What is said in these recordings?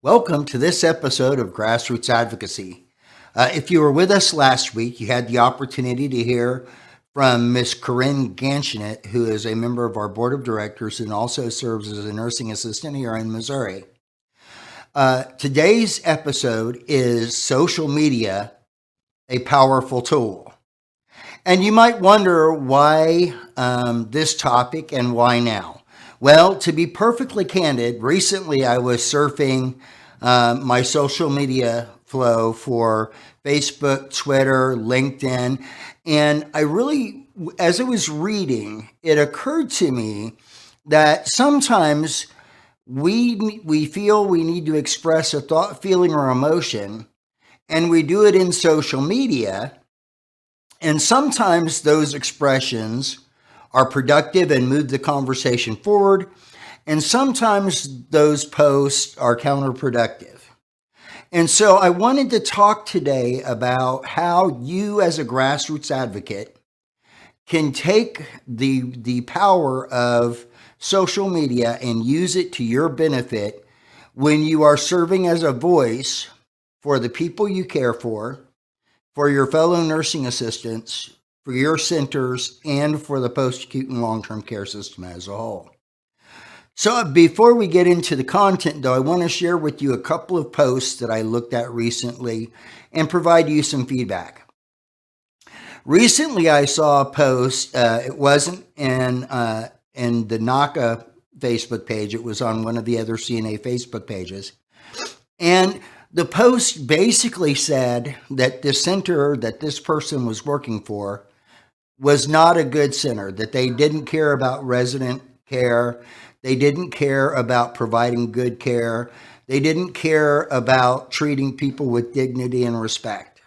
Welcome to this episode of Grassroots Advocacy. If you were with us last week, you had the opportunity to hear from Ms. Corinne Ganchenet, who is a member of our board of directors and also serves as a nursing assistant here in Missouri. Today's episode is social media, a powerful tool. And you might wonder why this topic and why now. Well, to be perfectly candid, recently I was surfing my social media flow for Facebook, Twitter, LinkedIn, and as I was reading, it occurred to me that sometimes we feel we need to express a thought, feeling, or emotion, and we do it in social media, and sometimes those expressions are productive and move the conversation forward, and sometimes those posts are counterproductive. And so I wanted to talk today about how you as a grassroots advocate can take the power of social media and use it to your benefit when you are serving as a voice for the people you care for your fellow nursing assistants, for your centers, and for the post-acute and long-term care system as a whole. So before we get into the content, though, I want to share with you a couple of posts that I looked at recently and provide you some feedback. Recently, I saw a post. It wasn't in the NAHCA Facebook page. It was on one of the other CNA Facebook pages. And the post basically said that the center that this person was working for was not a good center, that they didn't care about resident care. They didn't care about providing good care. They didn't care about treating people with dignity and respect.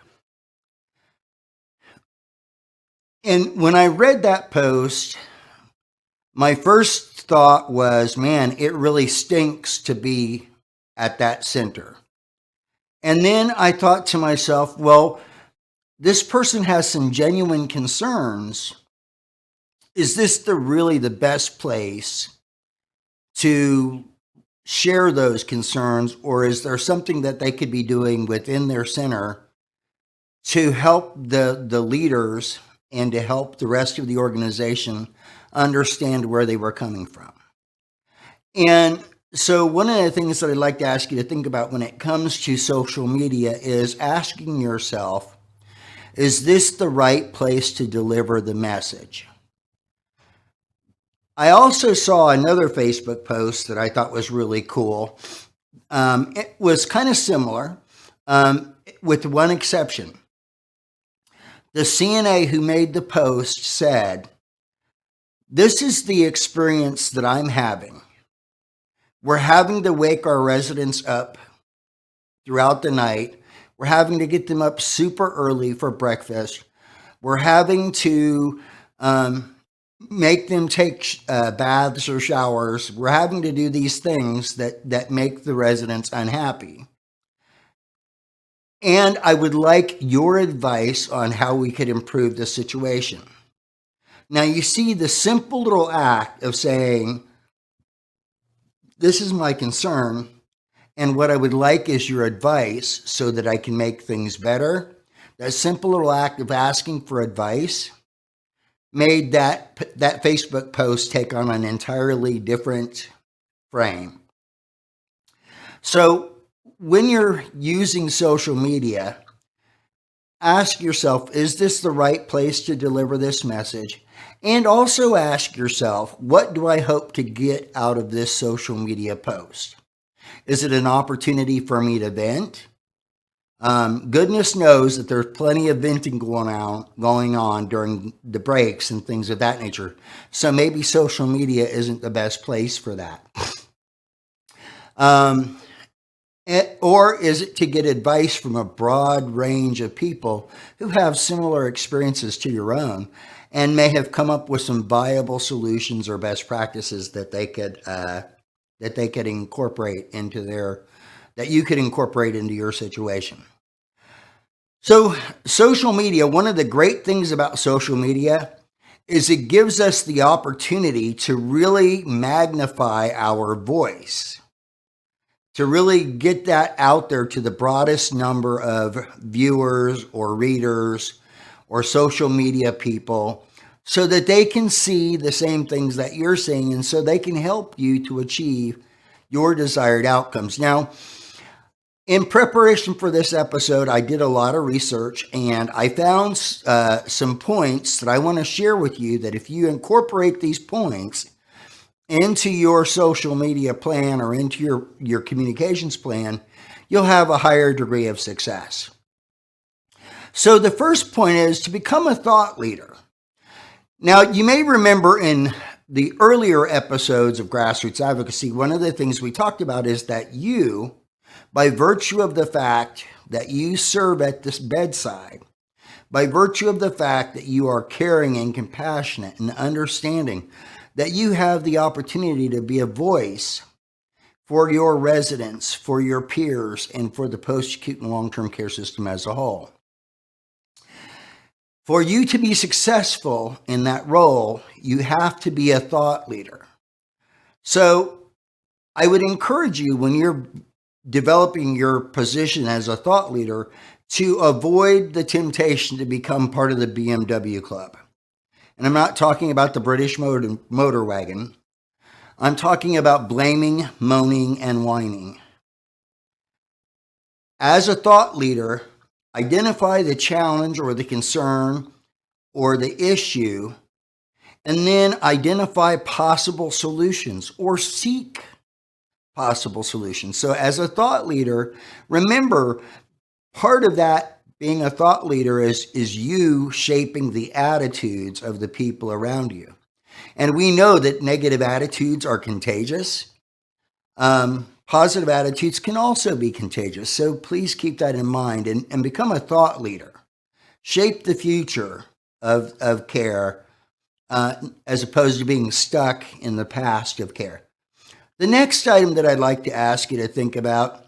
And when I read that post, my first thought was, man, it really stinks to be at that center. And then I thought to myself, well, this person has some genuine concerns. Is this really the best place to share those concerns, or is there something that they could be doing within their center to help the leaders and to help the rest of the organization understand where they were coming from? And so one of the things that I'd like to ask you to think about when it comes to social media is asking yourself, is this the right place to deliver the message? I also saw another Facebook post that I thought was really cool. It was kind of similar, with one exception. The CNA who made the post said, "This is the experience that I'm having. We're having to wake our residents up throughout the night. We're having to get them up super early for breakfast. We're having to make them take baths or showers. We're having to do these things that make the residents unhappy. And I would like your advice on how we could improve the situation." Now, you see the simple little act of saying, this is my concern, and what I would like is your advice so that I can make things better. That simple little act of asking for advice made that Facebook post take on an entirely different frame. So when you're using social media, ask yourself, is this the right place to deliver this message? And also ask yourself, what do I hope to get out of this social media post? Is it an opportunity for me to vent? Goodness knows that there's plenty of venting going on during the breaks and things of that nature. So maybe social media isn't the best place for that. Or is it to get advice from a broad range of people who have similar experiences to your own and may have come up with some viable solutions or best practices that they could incorporate into that you could incorporate into your situation? So social media, one of the great things about social media is it gives us the opportunity to really magnify our voice, to really get that out there to the broadest number of viewers or readers or social media people so that they can see the same things that you're seeing and so they can help you to achieve your desired outcomes. Now, in preparation for this episode, I did a lot of research and I found some points that I want to share with you that if you incorporate these points into your social media plan or into your communications plan, you'll have a higher degree of success. So the first point is to become a thought leader. Now, you may remember in the earlier episodes of Grassroots Advocacy, one of the things we talked about is that you, by virtue of the fact that you serve at this bedside, by virtue of the fact that you are caring and compassionate and understanding, that you have the opportunity to be a voice for your residents, for your peers, and for the post-acute and long-term care system as a whole. For you to be successful in that role, you have to be a thought leader. So I would encourage you when you're developing your position as a thought leader to avoid the temptation to become part of the BMW club. And I'm not talking about the British motor wagon. I'm talking about blaming, moaning, and whining. As a thought leader, identify the challenge or the concern or the issue, and then identify possible solutions or seek possible solutions. So as a thought leader, remember, part of that being a thought leader is you shaping the attitudes of the people around you. And we know that negative attitudes are contagious. Positive attitudes can also be contagious. So please keep that in mind and become a thought leader. Shape the future of care as opposed to being stuck in the past of care. The next item that I'd like to ask you to think about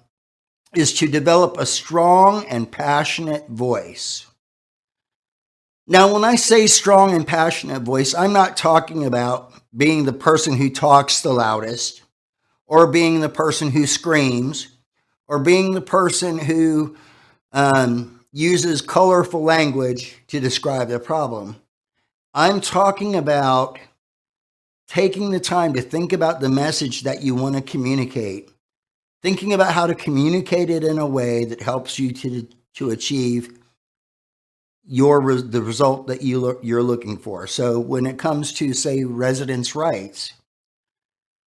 is to develop a strong and passionate voice. Now, when I say strong and passionate voice, I'm not talking about being the person who talks the loudest, or being the person who screams, or being the person who uses colorful language to describe the problem. I'm talking about taking the time to think about the message that you want to communicate, thinking about how to communicate it in a way that helps you to achieve the result that you're looking for. So when it comes to, say, residents' rights,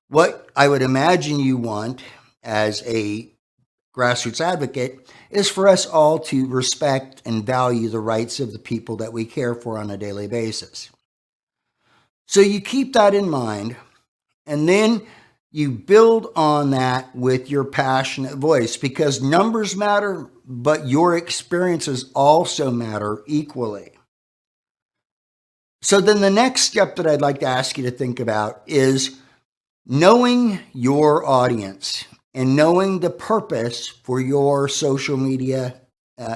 what I would imagine you want as a grassroots advocate is for us all to respect and value the rights of the people that we care for on a daily basis. So you keep that in mind, and then you build on that with your passionate voice, because numbers matter, but your experiences also matter equally. So then the next step that I'd like to ask you to think about is knowing your audience and knowing the purpose for your social media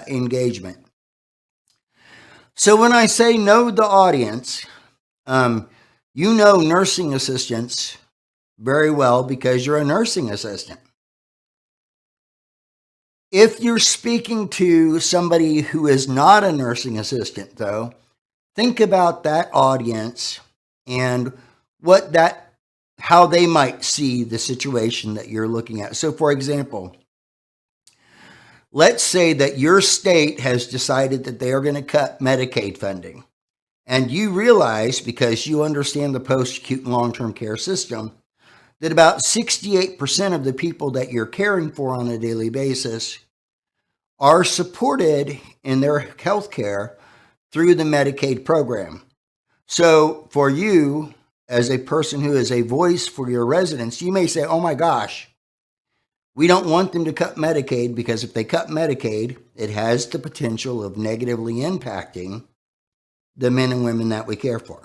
engagement. So when I say know the audience, you know nursing assistants very well because you're a nursing assistant. If you're speaking to somebody who is not a nursing assistant, though, think about that audience and how they might see the situation that you're looking at. So, for example, let's say that your state has decided that they are going to cut Medicaid funding, and you realize, because you understand the post-acute and long-term care system, that about 68% of the people that you're caring for on a daily basis are supported in their health care through the Medicaid program. So for you, as a person who is a voice for your residents, you may say, oh my gosh, we don't want them to cut Medicaid, because if they cut Medicaid, it has the potential of negatively impacting the men and women that we care for.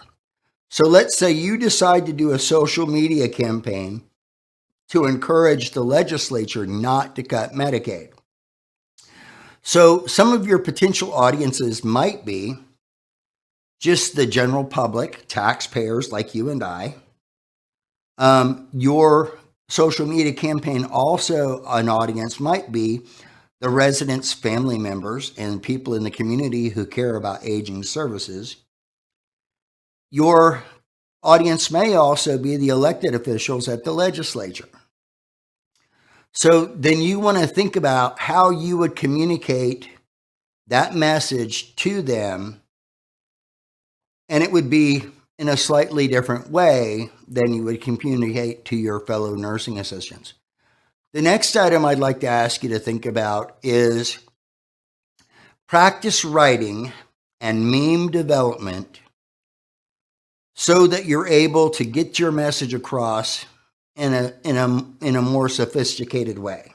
So let's say you decide to do a social media campaign to encourage the legislature not to cut Medicaid. So some of your potential audiences might be just the general public, taxpayers like you and I, your social media campaign also an audience might be the residents' family members and people in the community who care about aging services. Your audience may also be the elected officials at the legislature. So then you want to think about how you would communicate that message to them, and it would be in a slightly different way than you would communicate to your fellow nursing assistants. The next item I'd like to ask you to think about is practice writing and meme development so that you're able to get your message across in a more sophisticated way.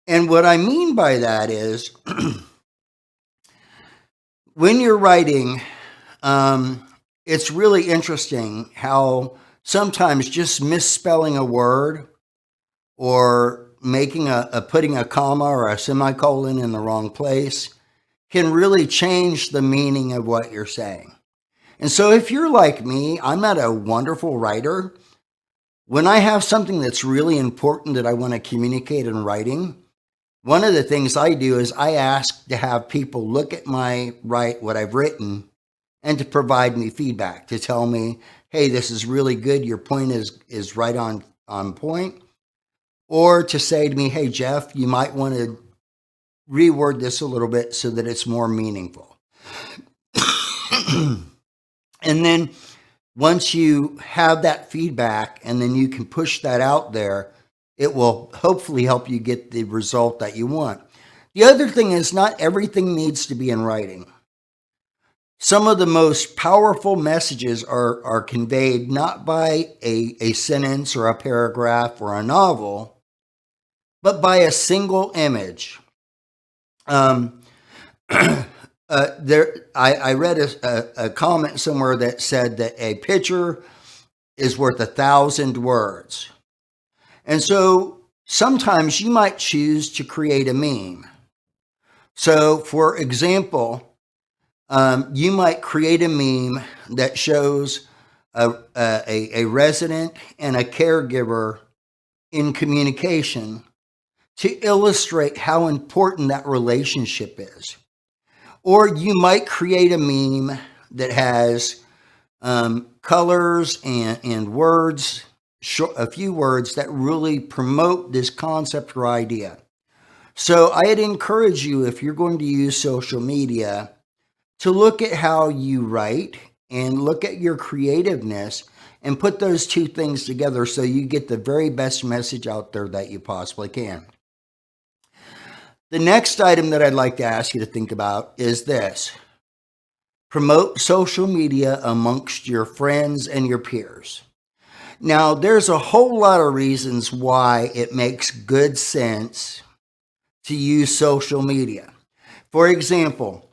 And what I mean by that is when you're writing, it's really interesting how sometimes just misspelling a word or making putting a comma or a semicolon in the wrong place can really change the meaning of what you're saying. And so if you're like me, I'm not a wonderful writer. When I have something that's really important that I want to communicate in writing, one of the things I do is I ask to have people look at what I've written and to provide me feedback, to tell me, hey, this is really good. Your point is right on point. Or to say to me, hey, Jeff, you might want to reword this a little bit so that it's more meaningful. And then once you have that feedback and then you can push that out there, it will hopefully help you get the result that you want. The other thing is not everything needs to be in writing. Some of the most powerful messages are conveyed not by a sentence or a paragraph or a novel, but by a single image. I read a comment somewhere that said that a picture is worth 1,000 words. And so sometimes you might choose to create a meme. So for example, you might create a meme that shows a resident and a caregiver in communication to illustrate how important that relationship is. Or you might create a meme that has colors and words, a few words that really promote this concept or idea. So I'd encourage you, if you're going to use social media, to look at how you write and look at your creativeness and put those two things together so you get the very best message out there that you possibly can. The next item that I'd like to ask you to think about is this. Promote social media amongst your friends and your peers. Now, there's a whole lot of reasons why it makes good sense to use social media. For example,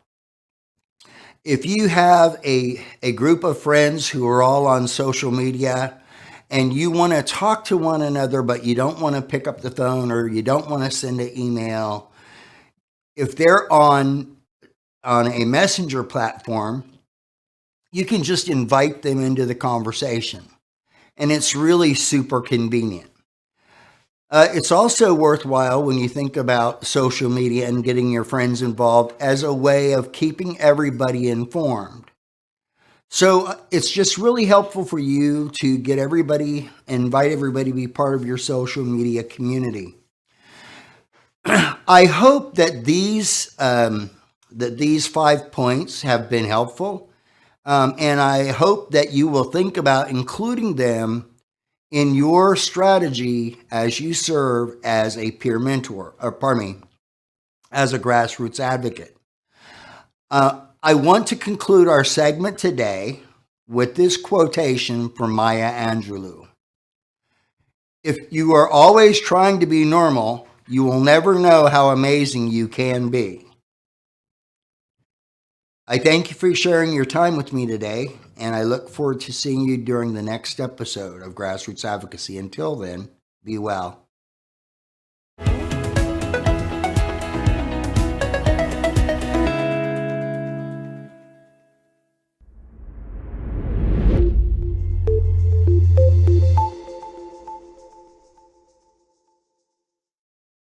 if you have a group of friends who are all on social media and you want to talk to one another, but you don't want to pick up the phone or you don't want to send an email, if they're on a messenger platform, you can just invite them into the conversation. And it's really super convenient. It's also worthwhile when you think about social media and getting your friends involved as a way of keeping everybody informed. So it's just really helpful for you to get everybody, invite everybody to be part of your social media community. I hope that these 5 points have been helpful, and I hope that you will think about including them in your strategy as you serve as a peer mentor, as a grassroots advocate. I want to conclude our segment today with this quotation from Maya Angelou. If you are always trying to be normal, you will never know how amazing you can be. I thank you for sharing your time with me today, and I look forward to seeing you during the next episode of Grassroots Advocacy. Until then, be well.